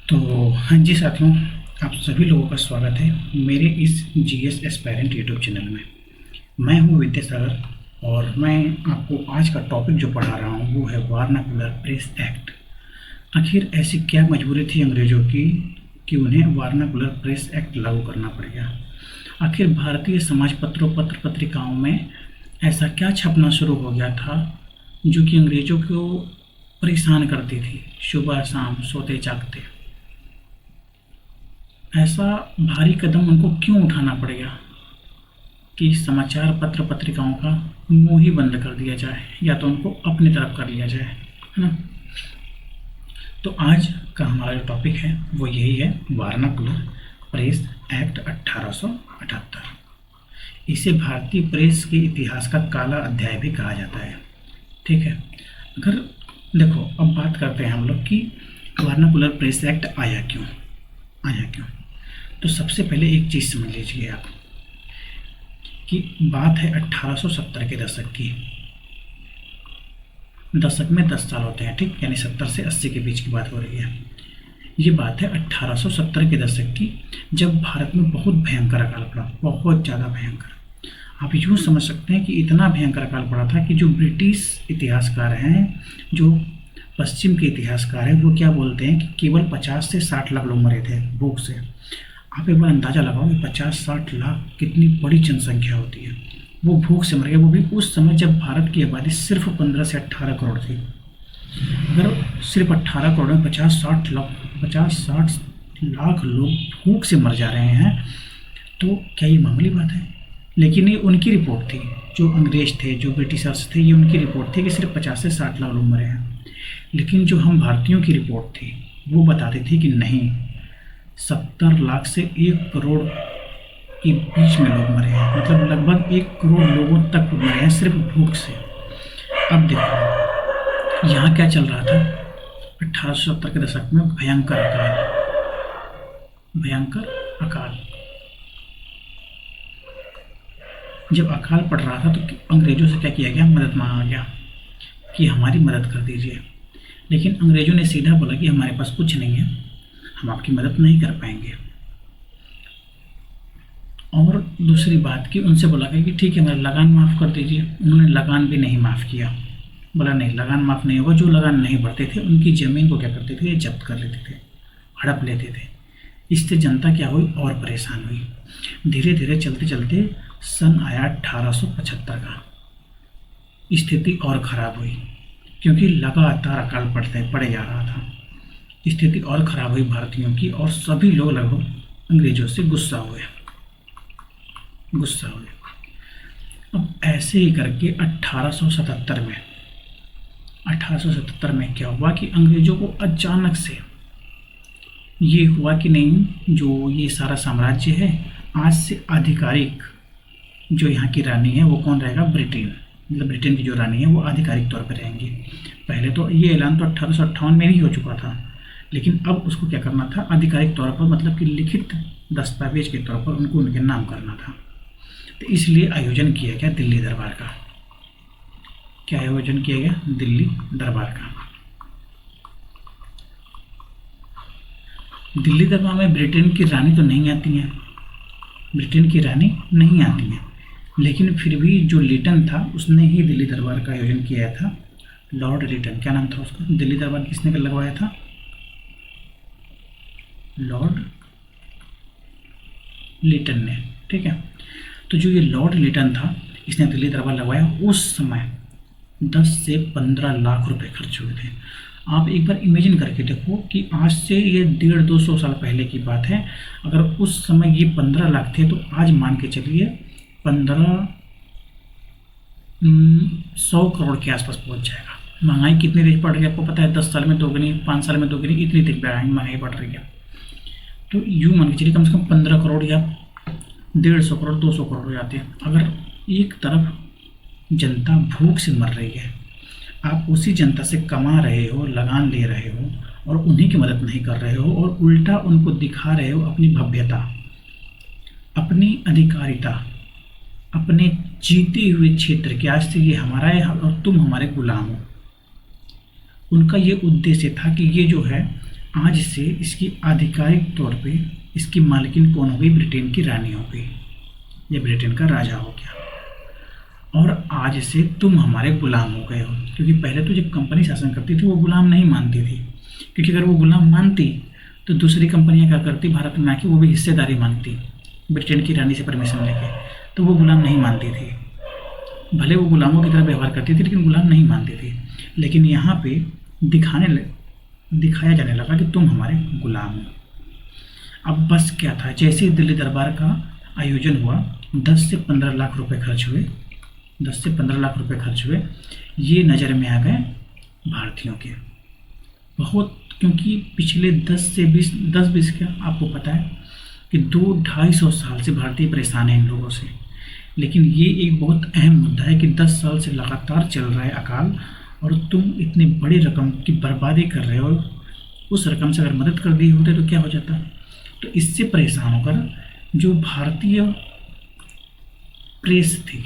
तो हाँ जी साथियों, आप सभी लोगों का स्वागत है मेरे इस जीएस एस्पायरेंट यूट्यूब चैनल में। मैं हूँ विद्यासागर और मैं आपको आज का टॉपिक जो पढ़ा रहा हूँ वो है वर्नाकुलर प्रेस एक्ट। आखिर ऐसी क्या मजबूरी थी अंग्रेज़ों की कि उन्हें वर्नाकुलर प्रेस एक्ट लागू करना पड़ गया। आखिर भारतीय समाज पत्रों पत्र पत्रिकाओं में ऐसा क्या छपना शुरू हो गया था जो कि अंग्रेज़ों को परेशान करती थी, सुबह शाम सोते जागते। ऐसा भारी कदम उनको क्यों उठाना पड़ेगा कि समाचार पत्र पत्रिकाओं का मुंह ही बंद कर दिया जाए या तो उनको अपनी तरफ कर लिया जाए, है ना। तो आज का हमारा जो टॉपिक है वो यही है, वर्नाकुलर प्रेस एक्ट 1878। इसे भारतीय प्रेस के इतिहास का काला अध्याय भी कहा जाता है। ठीक है, अगर देखो अब बात करते हैं हम लोग कि वर्नाकुलर प्रेस एक्ट आया क्यों। तो सबसे पहले एक चीज़ समझ लीजिए आप कि बात है 1870 के दशक की। दशक में 10 साल होते हैं, ठीक, यानी 70 से 80 के बीच की बात हो रही है। ये बात है 1870 के दशक की, जब भारत में बहुत भयंकर अकाल पड़ा, बहुत ज़्यादा भयंकर। आप यूँ समझ सकते हैं कि इतना भयंकर अकाल पड़ा था कि जो ब्रिटिश इतिहासकार हैं, जो पश्चिम के इतिहासकार हैं, वो क्या बोलते हैं कि केवल 50 से 60 लाख लोग मरे थे भूख से। आप एक बार अंदाज़ा लगाओ कि 50-60 लाख कितनी बड़ी जनसंख्या होती है। वो भूख से मर गए, वो भी उस समय जब भारत की आबादी सिर्फ 15 से 18 करोड़ थी। अगर सिर्फ 18 करोड़ में 50-60 लाख लोग भूख से मर जा रहे हैं तो क्या ये मामूली बात है। लेकिन ये उनकी रिपोर्ट थी, जो अंग्रेज थे, जो ब्रिटिशर्स थे, ये उनकी रिपोर्ट थी कि सिर्फ 50 से 60 लाख लोग मरे हैं। लेकिन जो हम भारतीयों की रिपोर्ट थी वो बताती थी कि नहीं, 70 लाख से 1 करोड़ के बीच में लोग मरे हैं, मतलब लगभग 1 करोड़ लोगों तक मरे हैं सिर्फ भूख से। अब देखो यहाँ क्या चल रहा था 1870 के दशक में, भयंकर अकाल। जब अकाल पड़ रहा था तो अंग्रेजों से क्या किया गया, मदद मांगा गया कि हमारी मदद कर दीजिए। लेकिन अंग्रेजों ने सीधा बोला कि हमारे पास कुछ नहीं है, हम आपकी मदद नहीं कर पाएंगे। और दूसरी बात कि उनसे बोला गया कि ठीक है, मेरा लगान माफ़ कर दीजिए। उन्होंने लगान भी नहीं माफ़ किया, बोला नहीं, लगान माफ़ नहीं होगा। जो लगान नहीं भरते थे उनकी ज़मीन को क्या करते थे, ये जब्त कर लेते थे, हड़प लेते थे। इससे जनता क्या हुई, और परेशान हुई। धीरे धीरे चलते चलते सन आया 1875 का, स्थिति और ख़राब हुई क्योंकि लगातार अकाल पड़े जा रहा था। स्थिति और ख़राब हुई भारतीयों की, और सभी लोग लगभग अंग्रेजों से गुस्सा हुए। अब ऐसे ही करके 1877 में क्या हुआ कि अंग्रेजों को अचानक से ये हुआ कि नहीं, जो ये सारा साम्राज्य है आज से आधिकारिक जो यहाँ की रानी है वो कौन रहेगा, ब्रिटेन। मतलब ब्रिटेन की जो रानी है वो आधिकारिक तौर पर रहेंगी। पहले तो ये ऐलान तो 1858 में ही हो चुका था, लेकिन अब उसको क्या करना था, आधिकारिक तौर पर, मतलब कि लिखित दस्तावेज के तौर पर उनको उनके नाम करना था। तो इसलिए आयोजन किया गया दिल्ली दरबार का। क्या आयोजन किया गया, दिल्ली दरबार का। दिल्ली दरबार में ब्रिटेन की रानी तो नहीं आती हैं, लेकिन फिर भी जो लिटन था उसने ही दिल्ली दरबार का आयोजन किया था। लॉर्ड लिटन, क्या नाम था उसका, दिल्ली दरबार किसने लगवाया था, लॉर्ड लिटन ने। ठीक है, तो जो ये लॉर्ड लिटन था इसने दिल्ली दरबार लगवाया। उस समय 10 से 15 लाख रुपए खर्च हुए थे। आप एक बार इमेजिन करके देखो कि आज से ये 150-200 साल पहले की बात है। अगर उस समय ये 15 लाख थे तो आज मान के चलिए 100 करोड़ के आसपास पहुंच जाएगा। महंगाई कितनी तेज बढ़ रही है आपको पता है, 10 साल में दोगुनी, 5 साल में दोगुनी, इतनी तेज महंगाई बढ़ रही है। तो यूँ मान के चलिए कम से कम 15 करोड़ या 150 करोड़ 200 करोड़ हो जाते हैं। अगर एक तरफ जनता भूख से मर रही है, आप उसी जनता से कमा रहे हो, लगान ले रहे हो और उन्हीं की मदद नहीं कर रहे हो, और उल्टा उनको दिखा रहे हो अपनी भव्यता, अपनी अधिकारिता, अपने जीते हुए क्षेत्र के, आज से ये हमारा है और तुम हमारे गुलाम हो। उनका ये उद्देश्य था कि ये जो है आज से इसकी आधिकारिक तौर पे इसकी मालकिन कौन हो गई? ब्रिटेन की रानी हो गई, या ब्रिटेन का राजा हो गया। और आज से तुम हमारे गुलाम हो गए हो, क्योंकि पहले तो जब कंपनी शासन करती थी वो गुलाम नहीं मानती थी, क्योंकि अगर वो गुलाम मानती तो दूसरी कंपनियां क्या करती, भारत में आके वो भी हिस्सेदारी मांगती ब्रिटेन की रानी से परमिशन लेके, तो वो गुलाम नहीं मानती थी। भले वो गुलामों की तरह व्यवहार करती थी लेकिन गुलाम नहीं मानती थी। लेकिन यहाँ पे दिखाया जाने लगा कि तुम हमारे गुलाम हो। अब बस क्या था, जैसे ही दिल्ली दरबार का आयोजन हुआ 10 से 15 लाख रुपए खर्च हुए, 10 से 15 लाख रुपए खर्च हुए। ये नज़र में आ गए भारतीयों के बहुत, क्योंकि पिछले 10-20 क्या आपको पता है कि 200-250 साल से भारतीय परेशान हैं इन लोगों से। लेकिन ये एक बहुत अहम मुद्दा है कि 10 साल से लगातार चल रहा है अकाल, और तुम इतनी बड़ी रकम की बर्बादी कर रहे हो। उस रकम से अगर मदद कर दी होते तो क्या हो जाता। तो इससे परेशान होकर जो भारतीय प्रेस थी,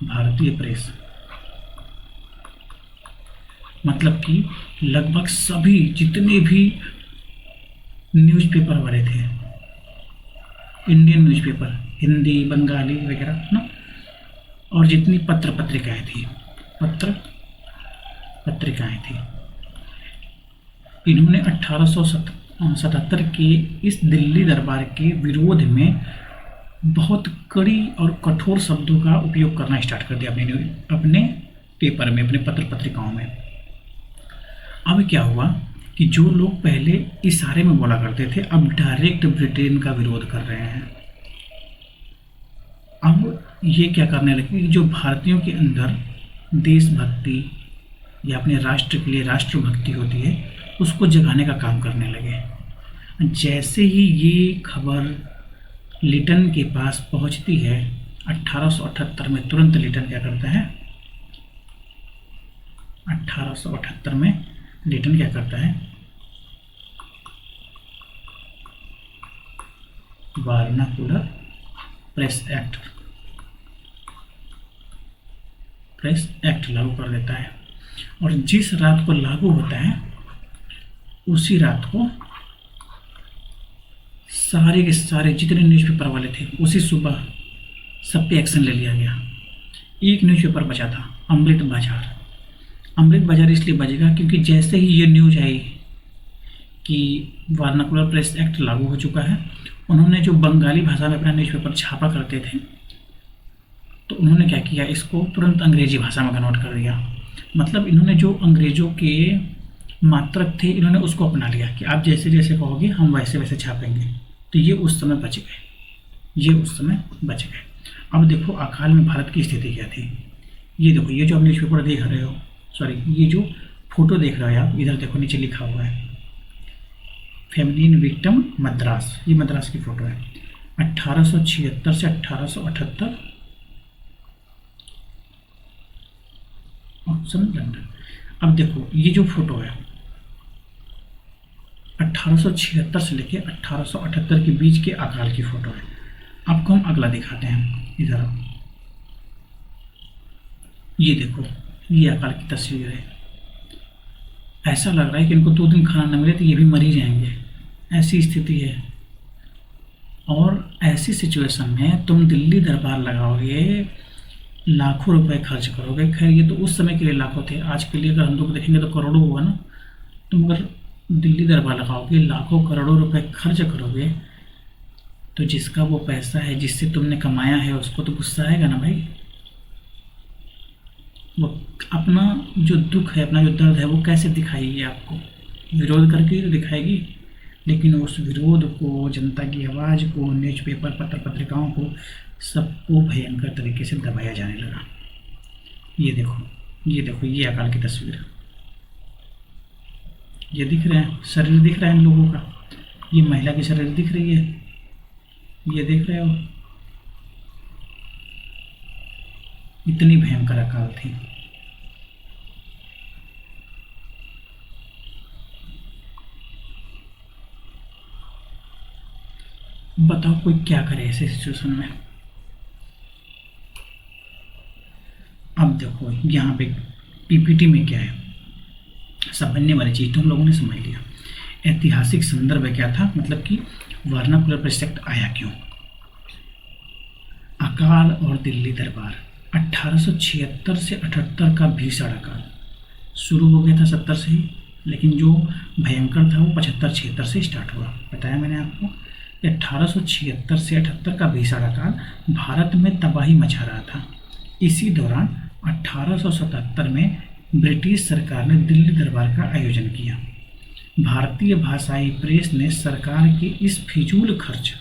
भारतीय प्रेस मतलब कि लगभग सभी जितने भी न्यूज़पेपर वाले थे, इंडियन न्यूज़पेपर, हिंदी, बंगाली वगैरह ना, और जितनी पत्र पत्रिकाएं थी, इन्होंने 1877 के इस दिल्ली दरबार के विरोध में बहुत कड़ी और कठोर शब्दों का उपयोग करना स्टार्ट कर दिया अपने पेपर में, अपने पत्र पत्रिकाओं में। अब क्या हुआ कि जो लोग पहले इशारे में बोला करते थे अब डायरेक्ट ब्रिटेन का विरोध कर रहे हैं। अब ये क्या करने लगे कि जो भारतीयों के अंदर देशभक्ति या अपने राष्ट्र के लिए राष्ट्रभक्ति होती है उसको जगाने का काम करने लगे। जैसे ही ये खबर लिटन के पास पहुंचती है 1878 में, तुरंत लिटन क्या करता है, 1878 में लिटन क्या करता है, वर्नाकुलर प्रेस एक्ट लागू कर देता है। और जिस रात को लागू होता है उसी रात को सारे के सारे जितने न्यूज़पेपर वाले थे उसी सुबह सब पे एक्शन ले लिया गया। एक न्यूज़पेपर बचा था, अमृत बाजार इसलिए बचेगा क्योंकि जैसे ही ये न्यूज़ आई कि वर्नाकुलर प्रेस एक्ट लागू हो चुका है, उन्होंने जो बंगाली भाषा में अपना न्यूज़पेपर छापा करते थे तो उन्होंने क्या किया, इसको तुरंत अंग्रेजी भाषा में कन्वर्ट कर दिया। मतलब इन्होंने जो अंग्रेजों के मात्रक थे इन्होंने उसको अपना लिया कि आप जैसे जैसे कहोगे हम वैसे वैसे छापेंगे। तो ये उस समय बच गए। अब देखो अकाल में भारत की स्थिति क्या थी। ये देखो, ये जो आप न्यूज़पेपर देख रहे हो, ये जो फोटो देख रहे हो आप, इधर देखो नीचे लिखा हुआ है फेमिनिन विक्टिम मद्रास। ये मद्रास की फोटो है 1876 से 1878, ऑप्शन लंदन। अब देखो ये जो फोटो है 1876 से लेके 1878 के बीच के अकाल की फोटो है। आपको हम अगला दिखाते हैं, इधर ये देखो, ये अकाल की तस्वीर है। ऐसा लग रहा है कि इनको 2 दिन खाना न मिले तो ये भी मर ही जाएंगे, ऐसी स्थिति है। और ऐसी सिचुएशन में तुम दिल्ली दरबार लगाओगे, लाखों रुपए खर्च करोगे। खैर ये तो उस समय के लिए लाखों थे, आज के लिए अगर हम लोग देखेंगे तो करोड़ों होगा ना। तुम अगर दिल्ली दरबार लगाओगे, लाखों करोड़ों रुपए खर्च करोगे, तो जिसका वो पैसा है जिससे तुमने कमाया है उसको तो गुस्सा आएगा ना भाई। वो अपना जो दुख है, अपना जो दर्द है वो कैसे दिखाएगी आपको, विरोध करके ही तो दिखाएगी। लेकिन उस विरोध को, जनता की आवाज़ को, न्यूज़पेपर पत्र पत्रिकाओं को, सबको भयंकर तरीके से दबाया जाने लगा। ये देखो ये अकाल की तस्वीर, ये दिख रहे हैं, शरीर दिख रहा है इन लोगों का, ये महिला की शरीर दिख रही है, ये देख रहे हो। इतनी भयंकर अकाल थी। बताओ कोई क्या करे ऐसे सिचुएशन में। अब देखो यहाँ पे पीपीटी में क्या है, समझने वाली चीज़ तो हम लोगों ने समझ लिया। ऐतिहासिक संदर्भ क्या था, मतलब कि वर्नाकुलर प्रेस एक्ट आया क्यों। अकाल और दिल्ली दरबार 1876 से 78 का भीषण अकाल शुरू हो गया था 70 से ही, लेकिन जो भयंकर था वो 75-76 से स्टार्ट हुआ। बताया मैंने आपको 1876 से 78 का भीषण अकाल भारत में तबाही मचा रहा था। इसी दौरान 1877 में ब्रिटिश सरकार ने दिल्ली दरबार का आयोजन किया। भारतीय भाषाई प्रेस ने सरकार के इस फिजूल खर्च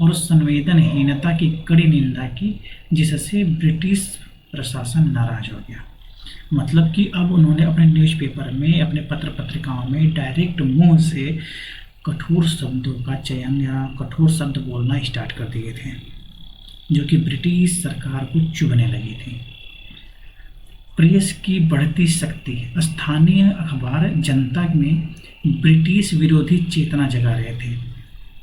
और संवेदनहीनता की कड़ी निंदा की, जिससे ब्रिटिश प्रशासन नाराज हो गया। मतलब कि अब उन्होंने अपने न्यूज़पेपर में, अपने पत्र पत्रिकाओं में डायरेक्ट मुंह से कठोर शब्दों का चयन या कठोर शब्द बोलना स्टार्ट कर दिए थे, जो कि ब्रिटिश सरकार को चुभने लगी थी। प्रेस की बढ़ती शक्ति, स्थानीय अखबार जनता में ब्रिटिश विरोधी चेतना जगा रहे थे।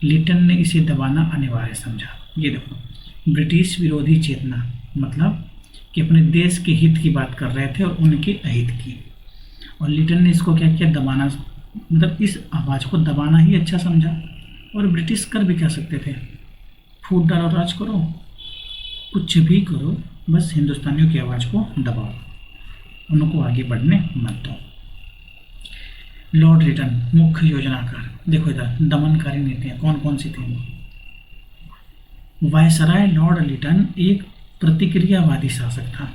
लिटन ने इसे दबाना अनिवार्य समझा। ये देखो, ब्रिटिश विरोधी चेतना मतलब कि अपने देश के हित की बात कर रहे थे और उनके अहित की, और लिटन ने इसको क्या किया, दबाना, मतलब इस आवाज़ को दबाना ही अच्छा समझा। और ब्रिटिश कर भी क्या सकते थे, फूट डालो, राज करो, कुछ भी करो, बस हिंदुस्तानियों की आवाज़ को दबाओ, उनको आगे बढ़ने मत दो। लॉर्ड रिटन मुख्य योजनाकार, देखो इधर दमनकारी नीतियाँ कौन कौन सी थी। वायसराय लॉर्ड लिटन एक प्रतिक्रियावादी शासक था,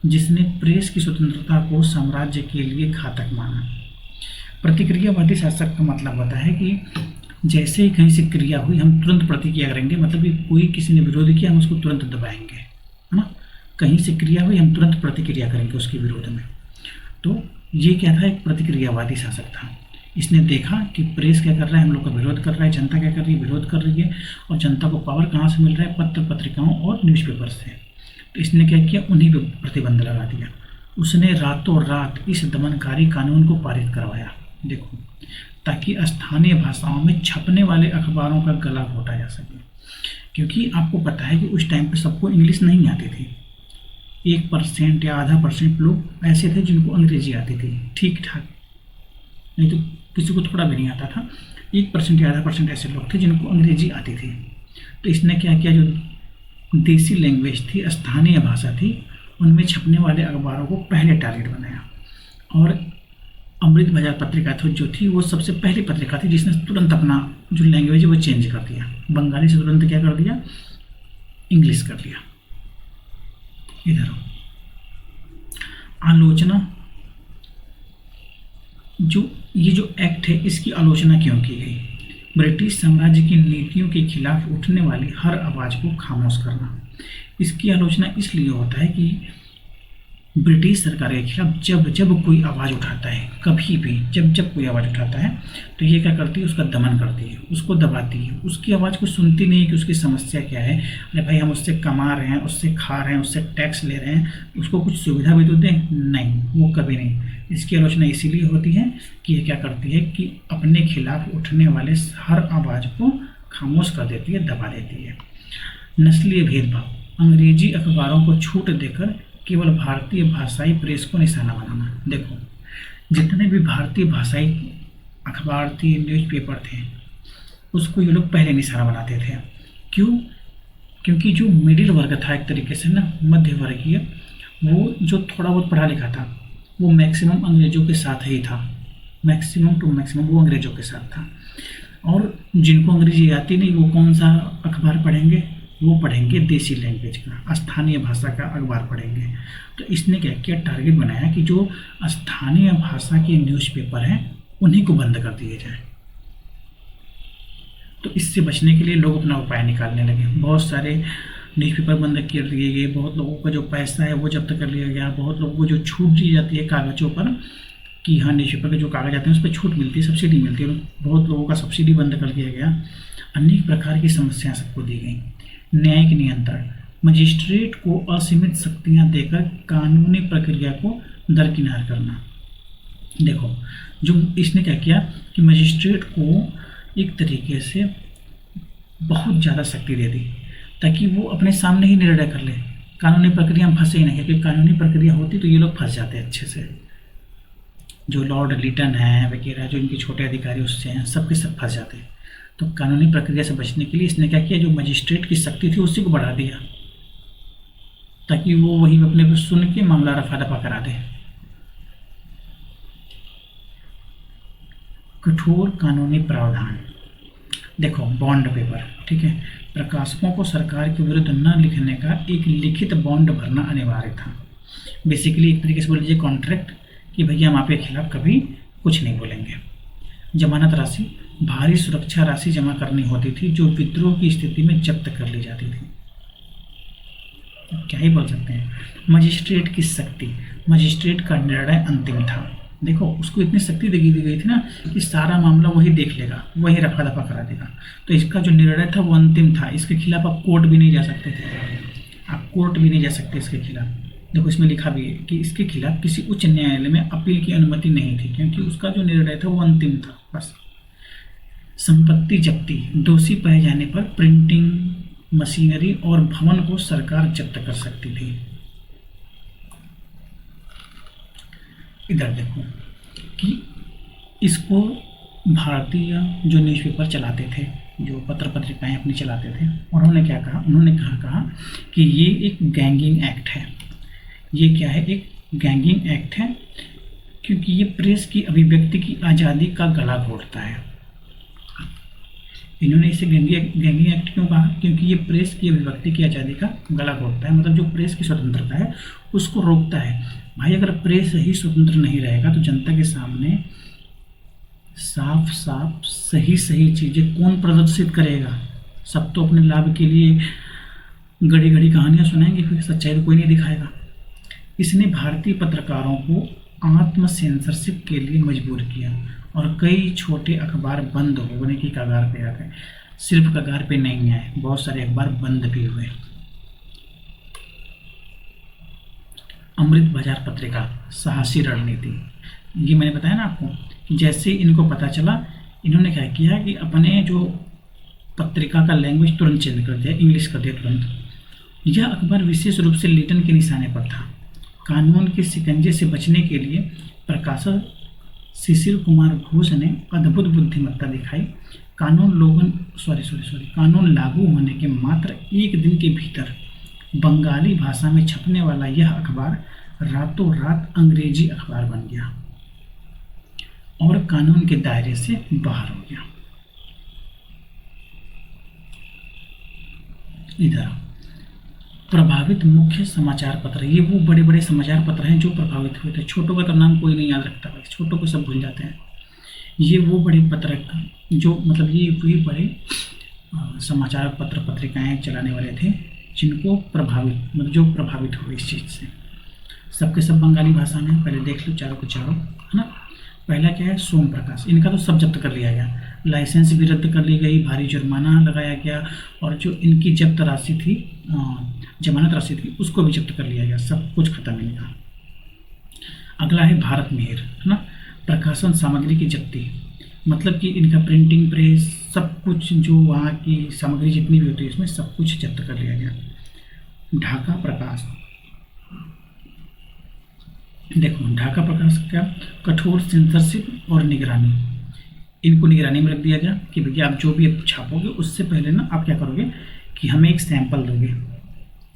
जिसने प्रेस की स्वतंत्रता को साम्राज्य के लिए घातक माना। प्रतिक्रियावादी शासक का मतलब होता है कि जैसे ही कहीं से क्रिया हुई हम तुरंत प्रतिक्रिया करेंगे, मतलब कि कोई किसी ने विरोध किया हम उसको तुरंत दबाएंगे, है ना। कहीं से क्रिया हुई हम तुरंत प्रतिक्रिया करेंगे उसके विरोध में। तो ये क्या था, एक प्रतिक्रियावादी शासक था। इसने देखा कि प्रेस क्या कर रहा है, हम लोग का विरोध कर रहा है, जनता क्या कर रही है, विरोध कर रही है, और जनता को पावर कहाँ से मिल रहा है, पत्र पत्रिकाओं और न्यूज़पेपर से। तो इसने क्या किया, उन्हीं पर प्रतिबंध लगा दिया। उसने रातों रात इस दमनकारी कानून को पारित करवाया, देखो, ताकि स्थानीय भाषाओं में छपने वाले अखबारों का गला घोटा जा सके। क्योंकि आपको पता है कि उस टाइम पे सबको इंग्लिश नहीं आती थी। 1% या आधा % लोग ऐसे थे जिनको अंग्रेजी आती थी ठीक ठाक, नहीं तो किसी को थोड़ा भी नहीं आता था। 1% या आधा % ऐसे लोग थे जिनको अंग्रेजी आती थी। तो इसने क्या किया, जो देसी लैंग्वेज थी, स्थानीय भाषा थी, उनमें छपने वाले अखबारों को पहले टारगेट बनाया। और अमृत बाजार पत्रिका जो थी वो सबसे पहली पत्रिका थी जिसने तुरंत अपना जो लैंग्वेज है वो चेंज कर दिया। बंगाली से तुरंत क्या कर दिया, इंग्लिश कर लिया। इधर आलोचना, जो ये जो एक्ट है इसकी आलोचना क्यों की गई, ब्रिटिश साम्राज्य की नीतियों के खिलाफ उठने वाली हर आवाज़ को खामोश करना। इसकी आलोचना इसलिए होता है कि ब्रिटिश सरकार के खिलाफ जब जब कोई आवाज़ उठाता है, कभी भी जब जब कोई आवाज़ उठाता है तो ये क्या करती है, उसका दमन करती है, उसको दबाती है, उसकी आवाज़ को सुनती नहीं कि उसकी समस्या क्या है। अरे भाई हम उससे कमा रहे हैं, उससे खा रहे हैं, उससे टैक्स ले रहे हैं, उसको कुछ सुविधा भी तो दें, नहीं, वो कभी नहीं। इसकी आलोचना इसीलिए होती है कि ये क्या करती है कि अपने खिलाफ उठने वाले हर आवाज़ को खामोश कर देती है, दबा देती है। नस्लीय भेदभाव, अंग्रेजी अखबारों को छूट देकर केवल भारतीय भाषाई प्रेस को निशाना बनाना। देखो, जितने भी भारतीय भाषाई अखबार थी, न्यूज़पेपर थे, उसको ये लोग पहले निशाना बनाते थे। क्यों? क्योंकि जो मिडिल वर्ग था, एक तरीके से ना मध्य वर्गीय, वो जो थोड़ा बहुत पढ़ा लिखा था, वो मैक्सिमम अंग्रेजों के साथ ही था, मैक्सिमम टू मैक्सिमम वो अंग्रेजों के साथ था। और जिनको अंग्रेजी आती नहीं वो कौन सा अखबार पढ़ेंगे, वो पढ़ेंगे देसी लैंग्वेज का, स्थानीय भाषा का अखबार पढ़ेंगे। तो इसने क्या किया, टारगेट बनाया कि जो स्थानीय भाषा के न्यूज़पेपर हैं उन्हीं को बंद कर दिए जाए। तो इससे बचने के लिए लोग अपना उपाय निकालने लगे। बहुत सारे न्यूज़पेपर बंद कर दिए गए, बहुत लोगों का जो पैसा है वो जब्त कर लिया गया, बहुत लोगों को जो छूट दी जाती है कागज़ों पर कि हाँ न्यूज़पेपर के जो कागज़ आते हैं उस पर छूट मिलती है, सब्सिडी मिलती है, बहुत लोगों का सब्सिडी बंद कर दिया गया। अनेक प्रकार की समस्याएं सबको दी गई। न्यायिक नियंत्रण, मजिस्ट्रेट को असीमित शक्तियां देकर कानूनी प्रक्रिया को दरकिनार करना। देखो, जो इसने क्या किया कि मजिस्ट्रेट को एक तरीके से बहुत ज़्यादा शक्ति दे दी ताकि वो अपने सामने ही निर्णय कर ले, कानूनी प्रक्रिया में फंसे ही नहीं, क्योंकि कानूनी प्रक्रिया होती तो ये लोग फंस जाते अच्छे से। जो लॉर्ड लिटन है वगैरह, जो इनके छोटे अधिकारी उससे हैं, सबके सब फंस जाते हैं। तो कानूनी प्रक्रिया से बचने के लिए इसने क्या किया, जो मजिस्ट्रेट की शक्ति थी उसी को बढ़ा दिया, ताकि वो वही अपने को सुन के मामला रफा दफा करा दे। कठोर कानूनी प्रावधान, देखो बॉन्ड पेपर, ठीक है, प्रकाशकों को सरकार के विरुद्ध न लिखने का एक लिखित बॉन्ड भरना अनिवार्य था। बेसिकली एक तरीके से बोल लीजिए कॉन्ट्रैक्ट, कि भैया हम आपके खिलाफ कभी कुछ नहीं बोलेंगे। जमानत राशि, भारी सुरक्षा राशि जमा करनी होती थी जो विद्रोह की स्थिति में जब्त कर ली जाती थी। क्या ही बोल सकते हैं। मजिस्ट्रेट की शक्ति, मजिस्ट्रेट का निर्णय अंतिम था। देखो उसको इतनी शक्ति दे दी गई थी ना कि सारा मामला वही देख लेगा, वही रफा दफा करा देगा। तो इसका जो निर्णय था वो अंतिम था, इसके खिलाफ आप कोर्ट भी नहीं जा सकते थे, आप कोर्ट भी नहीं जा सकते इसके खिलाफ। देखो इसमें लिखा भी है कि इसके खिलाफ किसी उच्च न्यायालय में अपील की अनुमति नहीं थी, क्योंकि उसका जो निर्णय था वो अंतिम था बस। संपत्ति जब्ती, दोषी पाए जाने पर प्रिंटिंग मशीनरी और भवन को सरकार जब्त कर सकती थी। इधर देखो कि इसको भारतीय जो न्यूज़पेपर चलाते थे, जो पत्र पत्रिकाएं अपनी चलाते थे, उन्होंने क्या कहा, उन्होंने कहा कि ये एक गैंगिंग एक्ट है। ये क्या है, एक गैंगिंग एक्ट है, क्योंकि ये प्रेस की अभिव्यक्ति की आज़ादी का गला घोटता है। इन्होंने इसे गैंगिंग एक्ट क्यों कहा, क्योंकि ये प्रेस की अभिव्यक्ति की आज़ादी का गला घोटता है, मतलब जो प्रेस की स्वतंत्रता है उसको रोकता है। भाई अगर प्रेस ही स्वतंत्र नहीं रहेगा तो जनता के सामने साफ साफ सही सही चीज़ें कौन प्रदर्शित करेगा। सब तो अपने लाभ के लिए घड़ी घड़ी कहानियाँ सुनाएंगे, फिर सच्चाई तो कोई नहीं दिखाएगा। इसने भारतीय पत्रकारों को आत्म सेंसरशिप के लिए मजबूर किया और कई छोटे अखबार बंद होने की कगार पे आ गए। सिर्फ कगार पे नहीं आए, बहुत सारे अखबार बंद भी हुए। अमृत बाजार पत्रिका, साहसी रणनीति, ये मैंने बताया ना आपको कि जैसे इनको पता चला, इन्होंने क्या किया कि अपने जो पत्रिका का लैंग्वेज तुरंत चेंज कर दिया, इंग्लिश कर दिया तुरंत। यह अखबार विशेष रूप से लिटन के निशाने पर था। कानून के शिकंजे से बचने के लिए प्रकाशक शिशिर कुमार घोष ने अद्भुत बुद्धिमत्ता दिखाई। कानून लागू होने के मात्र एक दिन के भीतर बंगाली भाषा में छपने वाला यह अखबार रातों रात अंग्रेजी अखबार बन गया और कानून के दायरे से बाहर हो गया। इधर प्रभावित मुख्य समाचार पत्र, ये वो बड़े बड़े समाचार पत्र हैं जो प्रभावित हुए थे। छोटों का तो नाम कोई नहीं याद रखता, छोटों को सब भूल जाते हैं। ये वो बड़े पत्र जो मतलब ये वही बड़े समाचार पत्र पत्रिकाएं चलाने वाले थे जिनको जो प्रभावित हुए इस चीज़ से। सबके सब बंगाली भाषा में, पहले देख लो चारों के चारों, है ना। पहला क्या है, सोम प्रकाश, इनका तो सब जब्त कर लिया गया, लाइसेंस भी रद्द कर ली गई, भारी जुर्माना लगाया गया और जो इनकी जब्त राशि थी, जमानत राशि थी, उसको भी जब्त कर लिया गया। सब कुछ खत्म इनका। अगला है भारत मेहर, है ना, प्रकाशन सामग्री की जब्ती, मतलब कि इनका प्रिंटिंग प्रेस सब कुछ जो वहाँ की सामग्री जितनी भी होती है इसमें सब कुछ जब्त कर लिया गया। ढाका प्रकाश, देखो ढाका प्रकाश का कठोर सेंसरशिप और निगरानी, इनको निगरानी में रख दिया गया कि भैया आप जो भी छापोगे उससे पहले ना आप क्या करोगे कि हमें एक सैंपल दोगे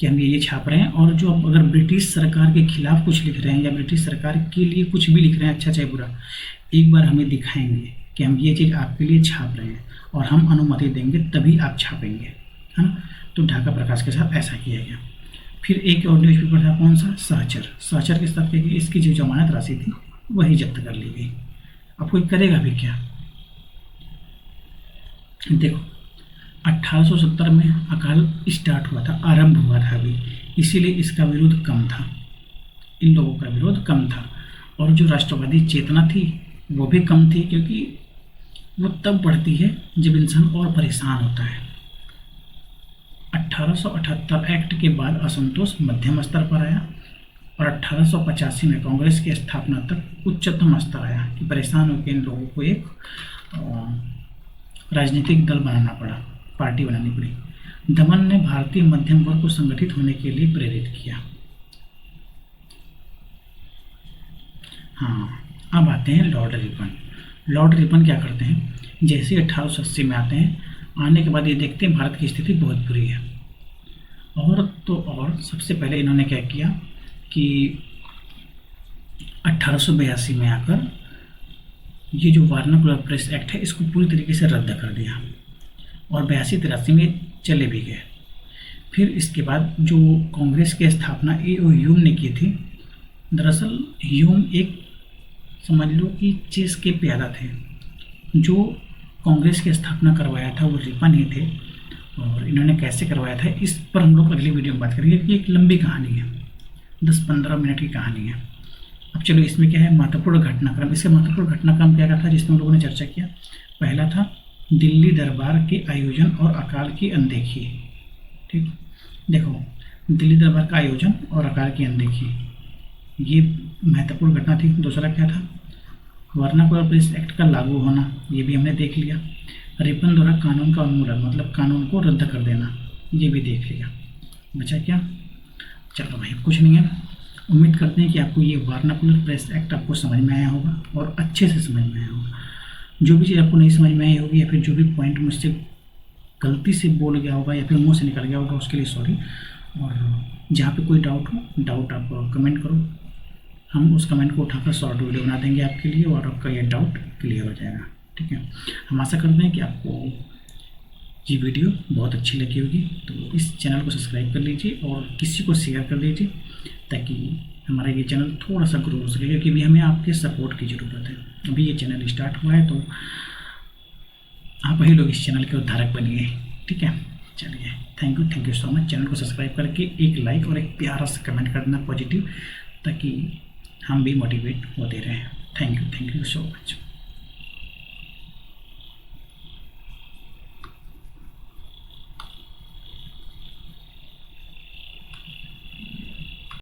कि हम ये छाप रहे हैं, और जो आप अगर ब्रिटिश सरकार के खिलाफ कुछ लिख रहे हैं या ब्रिटिश सरकार के लिए कुछ भी लिख रहे हैं, अच्छा चाहे बुरा, एक बार हमें दिखाएंगे कि हम ये चीज़ आपके लिए छाप रहे हैं और हम अनुमति देंगे तभी आप छापेंगे, है ना। तो ढाका प्रकाश के साथ ऐसा किया गया। फिर एक और न्यूज़पेपर था, कौन सा, सहचर। सहचर के साथ क्या, इसकी जो जमानत राशि थी वही जब्त कर ली गई। अब कोई करेगा भी क्या। देखो 1870 में अकाल स्टार्ट हुआ था, आरंभ हुआ था अभी, इसीलिए इसका विरोध कम था, इन लोगों का विरोध कम था। और जो राष्ट्रवादी चेतना थी वो भी कम थी, क्योंकि वो तब बढ़ती है जब इंसान और परेशान होता है। 1878 एक्ट के बाद असंतोष मध्यम स्तर पर आया और 1885 में कांग्रेस की स्थापना तक उच्चतम स्तर आया कि परेशान होकर इन लोगों को एक राजनीतिक दल बनाना पड़ा, पार्टी बनानी पड़ी। दमन ने भारतीय मध्यम वर्ग को संगठित होने के लिए प्रेरित किया। हाँ, अब आते हैं लॉर्ड रिपन। लॉर्ड रिपन क्या करते हैं, जैसे 1880 में आते हैं, आने के बाद ये देखते हैं भारत की स्थिति बहुत बुरी है। और सबसे पहले इन्होंने क्या किया कि 1882 में आकर ये जो वर्नाकुलर प्रेस एक्ट है इसको पूरी तरीके से रद्द कर दिया और 82-83 में चले भी गए। फिर इसके बाद जो कांग्रेस की स्थापना ए.ओ. ह्यूम ने की थी, दरअसल ह्यूम एक समझ लो कि चेस के प्यादा थे। जो कांग्रेस की स्थापना करवाया था वो रिपन ही थे, और इन्होंने कैसे करवाया था इस पर हम लोग अगली वीडियो में बात करेंगे कि एक लंबी कहानी है, 10-15 मिनट की कहानी है। अब चलो इसमें क्या है, महत्वपूर्ण घटनाक्रम। इसके महत्वपूर्ण घटनाक्रम क्या था जिसमें हम लोगों ने चर्चा किया। पहला था दिल्ली दरबार के आयोजन और अकाल की अनदेखी। ठीक, देखो दिल्ली दरबार का आयोजन और अकाल की अनदेखी, ये महत्वपूर्ण घटना थी। दूसरा क्या था, वर्नाकुलर प्रेस एक्ट का लागू होना, ये भी हमने देख लिया। रिपन द्वारा कानून का उन्मूलन, मतलब कानून को रद्द कर देना, ये भी देख लिया। बचा क्या, चलो भाई कुछ नहीं है। उम्मीद करते हैं कि आपको ये वर्नाकुलर प्रेस एक्ट आपको समझ में आया होगा और अच्छे से समझ में आया होगा। जो भी चीज़ आपको नहीं समझ में आई होगी या फिर जो भी पॉइंट मुझसे गलती से बोल गया होगा या फिर मुंह से निकल गया होगा उसके लिए सॉरी। और जहाँ पे कोई डाउट आप कमेंट करो, हम उस कमेंट को उठाकर शॉर्ट वीडियो बना देंगे आपके लिए और आपका ये डाउट क्लियर हो जाएगा। ठीक है, हम आशा करते हैं कि आपको ये वीडियो बहुत अच्छी लगी होगी। तो इस चैनल को सब्सक्राइब कर लीजिए और किसी को शेयर कर दीजिए ताकि हमारा ये चैनल थोड़ा सा ग्रो हो सके, क्योंकि अभी हमें आपके सपोर्ट की ज़रूरत है। अभी ये चैनल स्टार्ट हुआ है तो आप ही लोग इस चैनल के उद्धारक बनिए। ठीक है, चलिए thank you so much. Channel को सब्सक्राइब करके एक लाइक और एक प्यारा सा कमेंट कर देना पॉजिटिव, ताकि हम भी मोटिवेट होते रहें। Thank you so much.